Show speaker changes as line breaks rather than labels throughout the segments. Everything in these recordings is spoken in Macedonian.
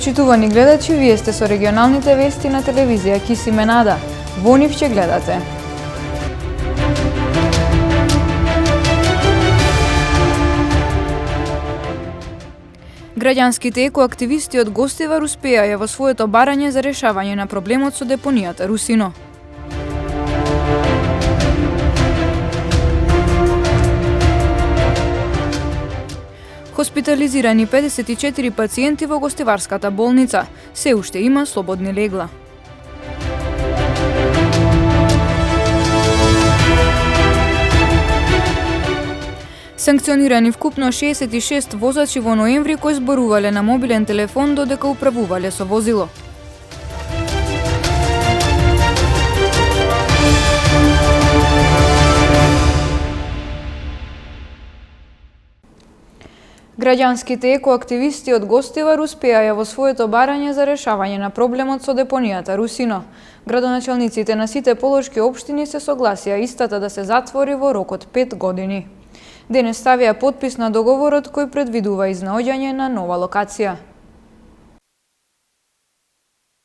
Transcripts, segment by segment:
Почитувани гледачи, вие сте со регионалните вести на телевизија Кисименада. Во нив ќе гледате. Граѓанските екоактивисти од Гостивар успеаја во своето барање за решавање на проблемот со депонијата Русино. Хоспитализирани 54 пациенти во Гостиварската болница. Се уште има слободни легла. Санкционирани вкупно 66 возачи во ноември кои зборувале на мобилен телефон додека управувале со возило. Граѓанските екоактивисти од Гостивар успеаја во своето барање за решавање на проблемот со депонијата Русино. Градоначалниците на сите полошки општини се согласија истата да се затвори во рок од 5 години. Денес ставија потпис на договорот кој предвидува изнаоѓање на нова локација.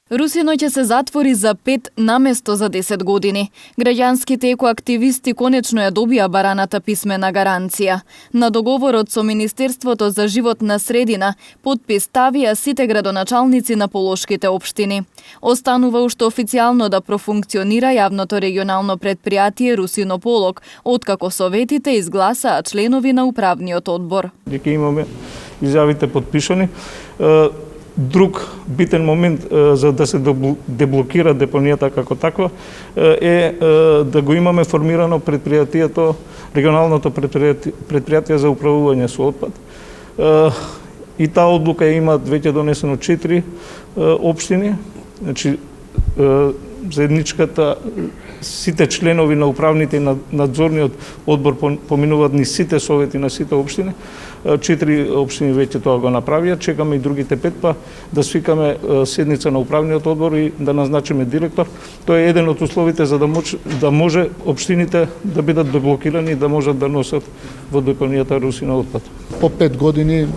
Русино ќе се затвори за 5 наместо за 10 години. Граѓанските екоактивисти конечно ја добија бараната писмена гаранција. На договорот со Министерството за животна средина потпис ставија сите градоначалници на полошките општини. Останува уште официјално да профункционира јавното регионално предпријатие Русино Полок, откако советите изгласаа членови на управниот одбор.
Дека имаме изјавите потпишани. Друг битен момент за да се деблокира депонијата како таква е да го имаме формирано предпријатието, регионалното предпријатие за управување со отпад. И таа одлука има веќе донесено 4 општини, значи заедничката сите членови на управните и на надзорниот одбор поминуваат ни сите совети на сите општини. 4 општини веќе тоа го направија, чекаме и другите 5 па да свикаме седница на управниот одбор и да назначиме директор. Тоа е еден од условите за да може општините да бидат деблокирани и да можат да носат во депонијата Русино отпад.
По 5 години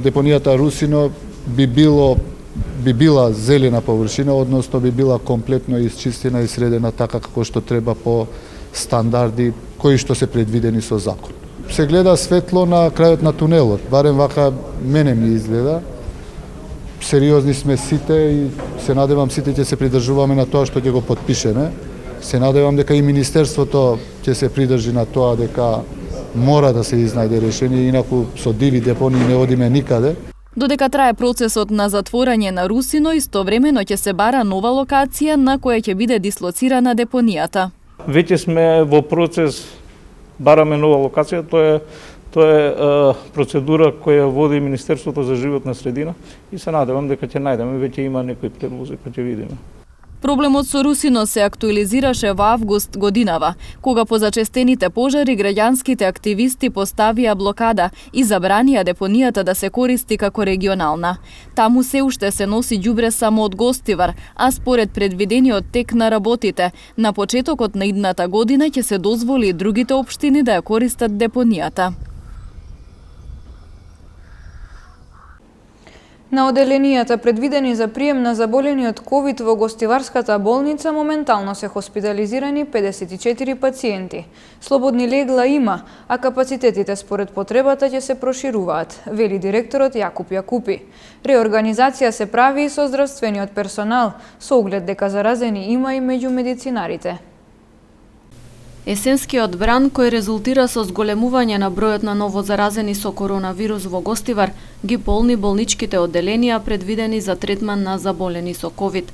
депонијата Русино би била зелена површина, односно би била комплетно исчистена и средена така како што треба по стандарди кои што се предвидени со закон. Се гледа светло на крајот на тунелот, барем вака мене ми изгледа. Сериозни сме сите и се надевам сите ќе се придржуваме на тоа што ќе го потпишеме. Се надевам дека и Министерството ќе се придржи на тоа дека мора да се изнајде решение, инаку со диви депонии не одиме никаде.
Додека трае процесот на затворање на Русино, истовремено ќе се бара нова локација на која ќе биде дислоцирана депонијата.
Веќе сме во процес, бараме нова локација, тоа е процедура која води Министерството за животна средина и се надевам дека ќе најдеме, веќе има некои предлози кои ќе видиме.
Проблемот со Русино се актуализираше во август годинава, кога по зачестените пожари граѓанските активисти поставија блокада и забранија депонијата да се користи како регионална. Таму се уште се носи ѓубре само од Гостивар, а според предвидениот тек на работите, на почетокот на идната година ќе се дозволи и другите општини да ја користат депонијата.
На оделенијата предвидени за прием на заболени од ковид во Гостиварската болница моментално се хоспитализирани 54 пациенти. Слободни легла има, а капацитетите според потребата ќе се прошируваат, вели директорот Јакуп Јакупи. Реорганизација се прави и со здравствениот персонал, со оглед дека заразени има и меѓу медицинарите.
Есенскиот бран, кој резултира со зголемување на бројот на новозаразени со коронавирус во Гостивар, ги полни болничките одделенија предвидени за третман на заболени со ковид.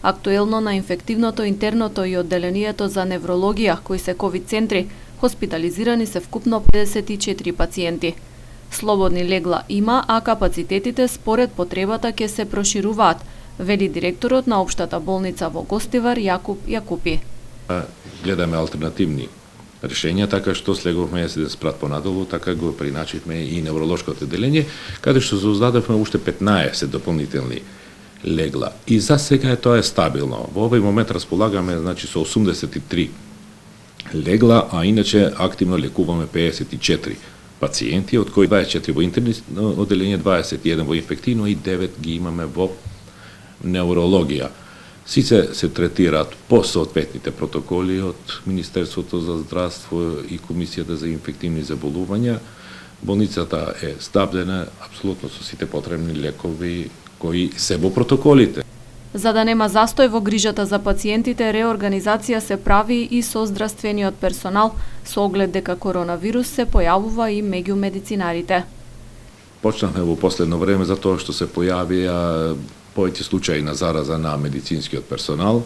Актуелно на инфективното, интерното и одделението за неврологија, кои се ковид центри, хоспитализирани се вкупно 54 пациенти. Слободни легла има, а капацитетите според потребата ќе се прошируваат, вели директорот на Општата болница во Гостивар Јакуп Јакупи.
Гледаме алтернативни решенија, така што слеговме да се спрат понадолу, така го приначивме и невролошкото одделение, каде што создадовме уште 15 дополнителни легла. И за сега тоа е стабилно. Во овој момент располагаме значи со 83 легла, а иначе активно лекуваме 54 пациенти, од кои 24 во интерни оделение, 21 во инфективно и 9 ги имаме во неврологија. Сите се третираат по соодветните протоколи од Министерството за здравство и Комисијата за инфективни заболувања. Болницата е снабдена апсолутно со сите потребни лекови кои се во протоколите.
За да нема застој во грижата за пациентите, реорганизација се прави и со здравствениот персонал, со оглед дека коронавирус се појавува и меѓу медицинарите.
Почнавме во последно време затоа што се појавија повеќе случаи на зараза на медицинскиот персонал,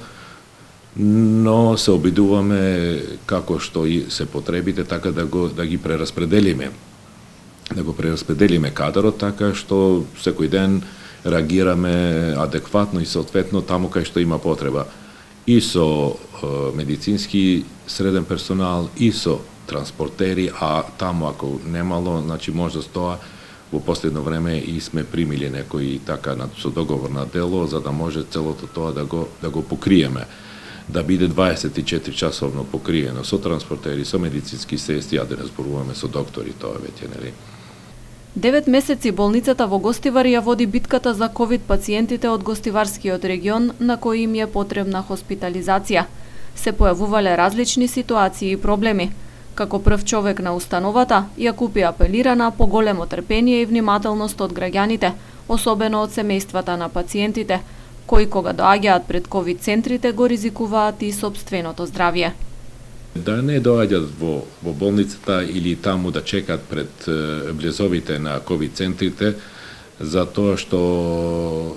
но се обидуваме како што и се потребите така да ги прераспределиме. Да го прераспределиме кадарот така што секој ден реагираме адекватно и соодветно таму кај што има потреба. И со медицински среден персонал, и со транспортери, а таму ако немало, значи може тоа во последно време и сме примили некои така со договор на дело за да може целото тоа да го покриеме. Да биде 24 часовно покриено со транспортери, со медицински сестри, а да не зборуваме со доктори, тоа веќе нели.
9 месеци болницата во Гостивар ја води битката за ковид пациентите од Гостиварскиот регион на кои им е потребна хоспитализација. Се појавувале различни ситуации и проблеми. Како прв човек на установата, Јакупи апелира на поголемо трпение и внимателност од граѓаните, особено од семејствата на пациентите, кои кога доаѓаат пред ковид центрите го ризикуваат и собственото здравје.
Да не доаѓаат во болницата или таму да чекаат пред близовите на ковид центрите, затоа што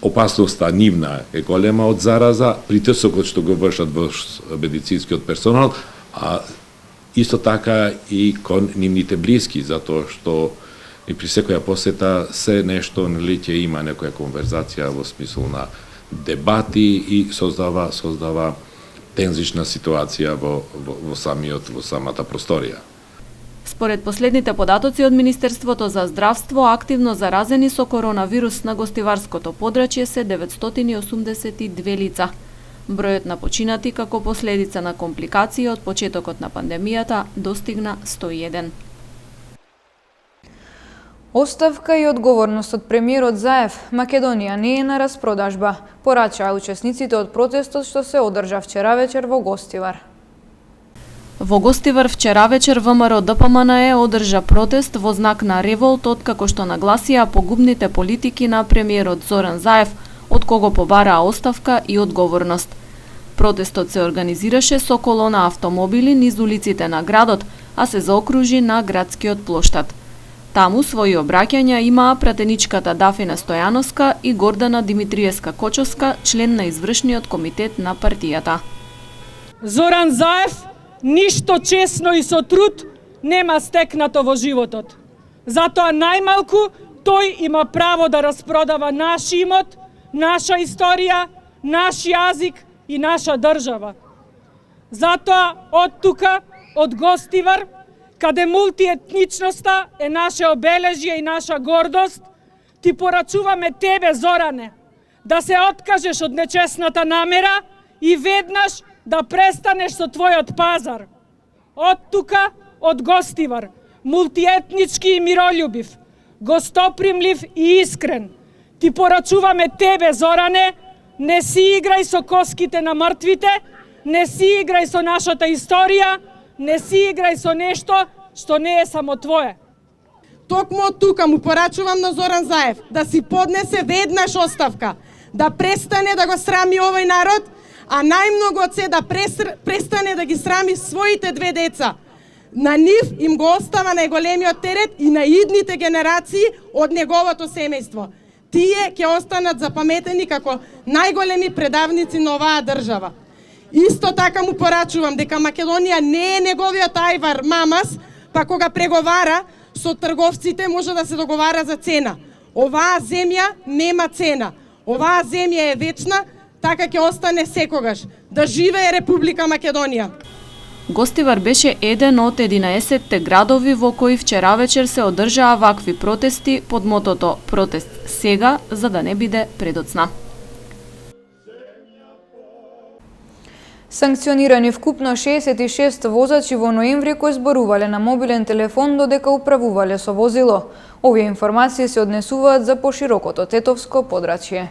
опасноста нивна е голема од зараза, притисокот што го вршат во медицинскиот персонал, а исто така и кон нивните блиски, затоа што и при секоја посета се нешто нели ќе има некоја конверзација во смисол на дебати и создава тензична ситуација во самата просторија.
Според последните податоци од Министерството за здравство, активно заразени со коронавирус на гостиварското подрачје се 982 лица. Бројот на починати како последица на компликации од почетокот на пандемијата достигна 101.
Оставка и одговорност од премиерот Заев, Македонија не е на распродажба, порачаа учесниците од протестот што се одржа вчера вечер во Гостивар.
Во Гостивар вчера вечер ВМРО ДПМНЕ одржа протест во знак на револт откако што нагласија погубните политики на премиерот Зоран Заев, од кого побараа оставка и одговорност. Протестот се организираше со колона автомобили низ улиците на градот, а се заокружи на градскиот плоштад. Таму своји обраќања имаа пратеничката Дафина Стојановска и Гордана Димитриевска-Кочовска, член на извршниот комитет на партијата.
Зоран Заев ништо чесно и со труд нема стекнато во животот. Затоа најмалку тој има право да распродава наш имот, наша историја, наш јазик и наша држава. Затоа од тука, од Гостивар, каде мултиетничноста е наше обележје и наша гордост, ти порачуваме тебе, Зоране, да се откажеш од нечесната намера и веднаш да престанеш со твојот пазар. Од тука, од Гостивар, мултиетнички и миролюбив, гостопримлив и искрен, ти порачуваме тебе, Зоране, не си играј со коските на мртвите, не си играј со нашата историја, не си играј со нешто што не е само твое.
Токму од тука му порачувам на Зоран Заев да си поднесе веднаш оставка, да престане да го срами овој народ, а најмногу од се да престане да ги срами своите две деца. На нив им го остава најголемиот терет и на идните генерации од неговото семејство. Тие ќе останат запаметени како најголеми предавници на оваа држава. Исто така му порачувам дека Македонија не е неговиот ајвар мамас, па кога преговара со трговците може да се договара за цена. Оваа земја нема цена. Оваа земја е вечна, така ќе остане секогаш. Да живее Република Македонија.
Гостивар беше еден од 11 градови во кои вчера вечер се одржаа вакви протести под мотото "Протест сега, за да не биде предоцна".
Санкционирани вкупно 66 возачи во ноември кои зборувале на мобилен телефон додека управувале со возило. Овие информации се однесуваат за поширокото тетовско подрачје.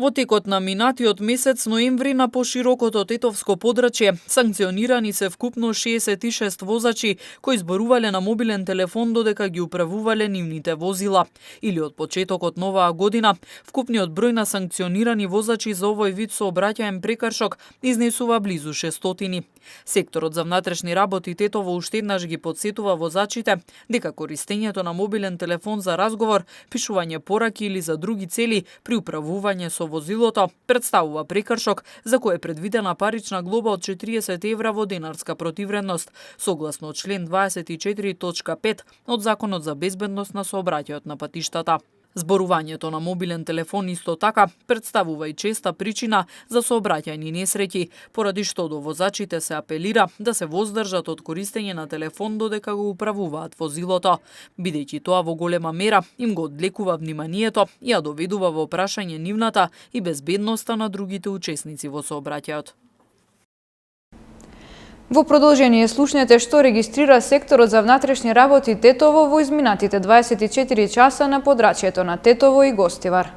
Во текот на минатиот месец ноември на поширокото тетовско подрачје санкционирани се вкупно 66 возачи кои зборувале на мобилен телефон додека ги управувале нивните возила. Или од почетокот на оваа година, вкупниот број на санкционирани возачи за овој вид сообраќаен прекршок изнесува близу 600. Секторот за внатрешни работи Тетово уште еднаш ги потсетува возачите дека користењето на мобилен телефон за разговор, пишување пораки или за други цели при управување со возилото представува прекршок за кој е предвидена парична глоба од 40 евра во денарска противредност, согласно член 24.5 од Законот за безбедност на сообраќајот на патиштата. Зборувањето на мобилен телефон исто така представува и честа причина за сообраќајни несреќи, поради што до возачите се апелира да се воздржат од користење на телефон додека го управуваат возилото, бидејќи тоа во голема мера им го одлекува вниманието и ја доведува во прашање нивната и безбедноста на другите учесници во сообраќајот.
Во продолжение слушнете што регистрира секторот за внатрешни работи Тетово во изминатите 24 часа на подрачјето на Тетово и Гостивар.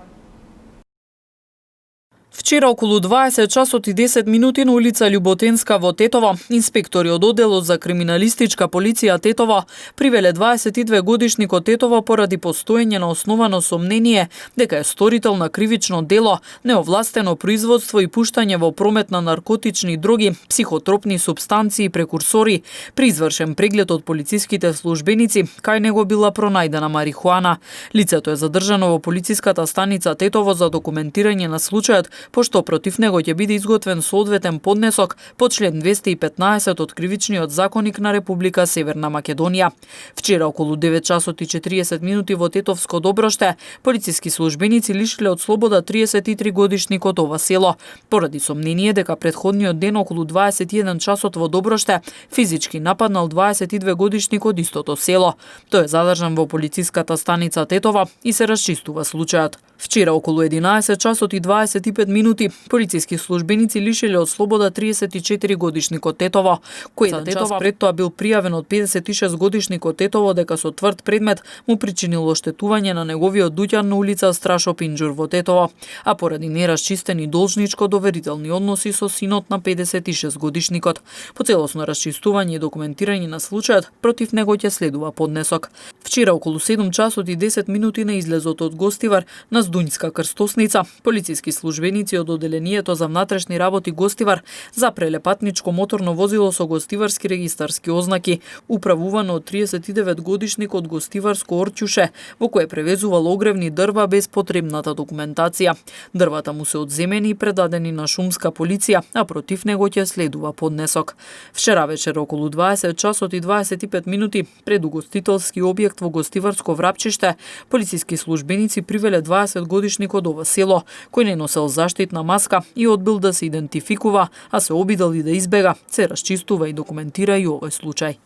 Вчера околу 20 часот и 10 минути на улица Љуботенска во Тетово, инспектори од одделот за криминалистичка полиција Тетово привеле 22 годишникот Тетово поради постоење на основано сомнение дека е сторител на кривично дело, неовластено производство и пуштање во промет на наркотични дроги, психотропни супстанции и прекурсори. При извршен преглед од полициските службеници, кај него била пронајдена марихуана. Лицето е задржано во полициската станица Тетово за документирање на случајот, пошто против него ќе биде изготвен соодветен поднесок по член 215 од Кривичниот законник на Република Северна Македонија. Вчера околу 9 часот и 40 минути во Тетовско Доброште, полициски службеници лишиле од слобода 33 годишникот ова село, поради сомнение дека претходниот ден околу 21 часот во Доброште физички нападнал 22 годишник од истото село. Тој е задржан во полициската станица Тетова и се расчистува случајот. Вчера околу 11 часот и 25 минути полициски службеници лишиле од слобода 34 годишникот Тетово, кој за час пред тоа бил пријавен од 56 годишникот Тетово дека со тврд предмет му причинило оштетување на неговиот дуќан на улица Страшо Пинџур во Тетово, а поради нерасчистени должничко-доверителни односи со синот на 56 годишникот. По целосно расчистување и документирање на случајот, против него ќе следува поднесок. Вчера околу 7 часот и 10 минути на излезот од Гостивар на Здуњска крстосница, полициски службеници од одделението за внатрешни работи Гостивар запреле патничко моторно возило со гостиварски регистарски ознаки, управувано од 39 годишник од Гостиварско Орќуше, во кое превезувало огревни дрва без потребната документација. Дрвата му се одземени и предадени на шумска полиција, а против него ќе следува поднесок. Вчера вечер околу 20 часот и 25 минути пред угостителски објект во Гостиварско Врапчиште, полициски службеници привеле 20 годишник од ова село, кој не носел заштитна маска и одбил да се идентификува, а се обидел и да избега, се расчистува и документира и овој случај.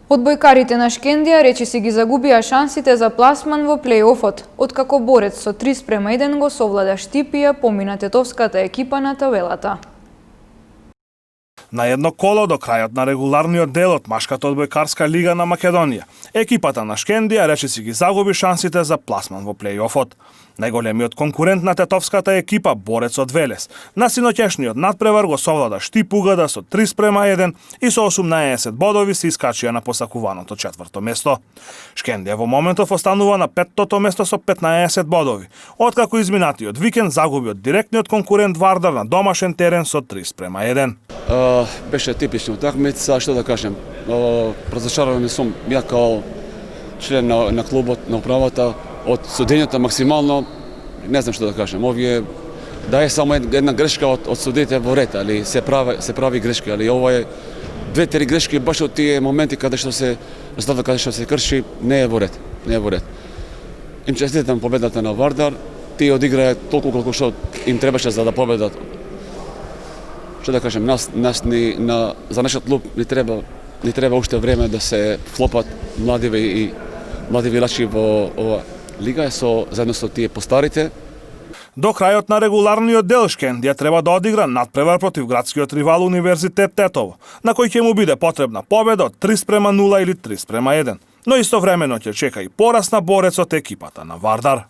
Одбојкарите на Шкендија речиси ги загубија шансите за пласман во плей-офот, откако борец со 3:1 го совлада Штип и ја помина тетовската екипа на табелата.
На едно коло до крајот на регуларниот дел од машката одбојкарска лига на Македонија, екипата на Шкендија речиси ги загуби шансите за пласман во плей-офот. Најголемиот конкурент на тетовската екипа, борец од Велес, на синоќешниот надпревар го совлада Штип Угада со 3:1 и со 18 бодови се искачија на посакуваното четврто место. Шкендија во моментов останува на петтото место со 15 бодови, откако изминатиот викенд загуби од директниот конкурент Вардар на домашен терен со 3:1.
Беше типична утакмица, што да кажем, разочарован сум ја као член на клубот, на управата, од судењето максимално, не знам што да кажем, овие да е само една грешка од судите во ред, али се прави грешки, али ова е 2-3 грешки баш од тие моменти каде што се крши, не е во ред, не е во ред. Им честитам победата на Вардар, тие одиграа толку колку што им требаше за да победат. Што да кажем, за нашиот клуб ни треба ни треба уште време да се вклопат млади играчи во ова лига заедно со тие постарите.
До крајот на регуларниот дел Шкендија треба да одигра надпревар против градскиот ривал Универзитет Тетово, на кој ќе му биде потребна победа од 3:0 или 3:1. Но истовремено ќе чека и пораз на борецот екипата на Вардар.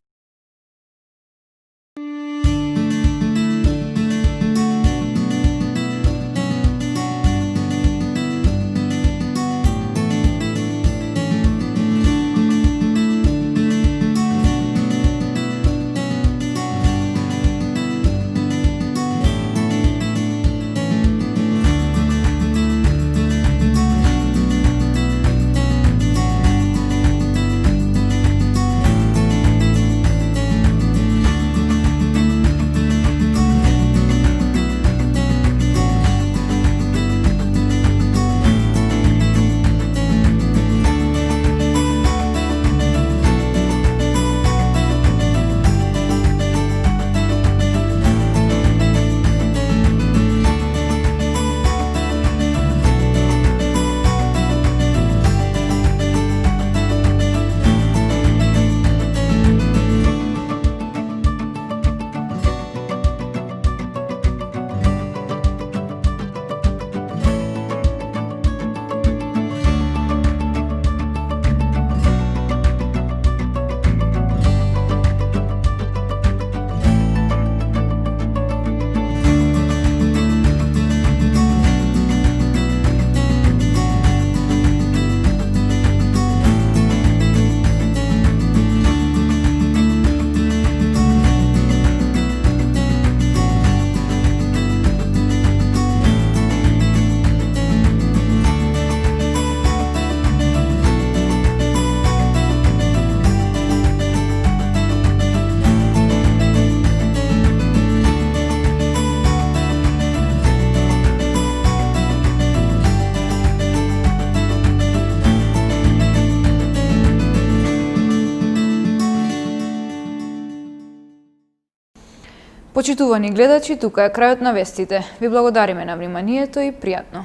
Почитувани гледачи, тука е крајот на вестите. Ви благодариме на вниманието и пријатно.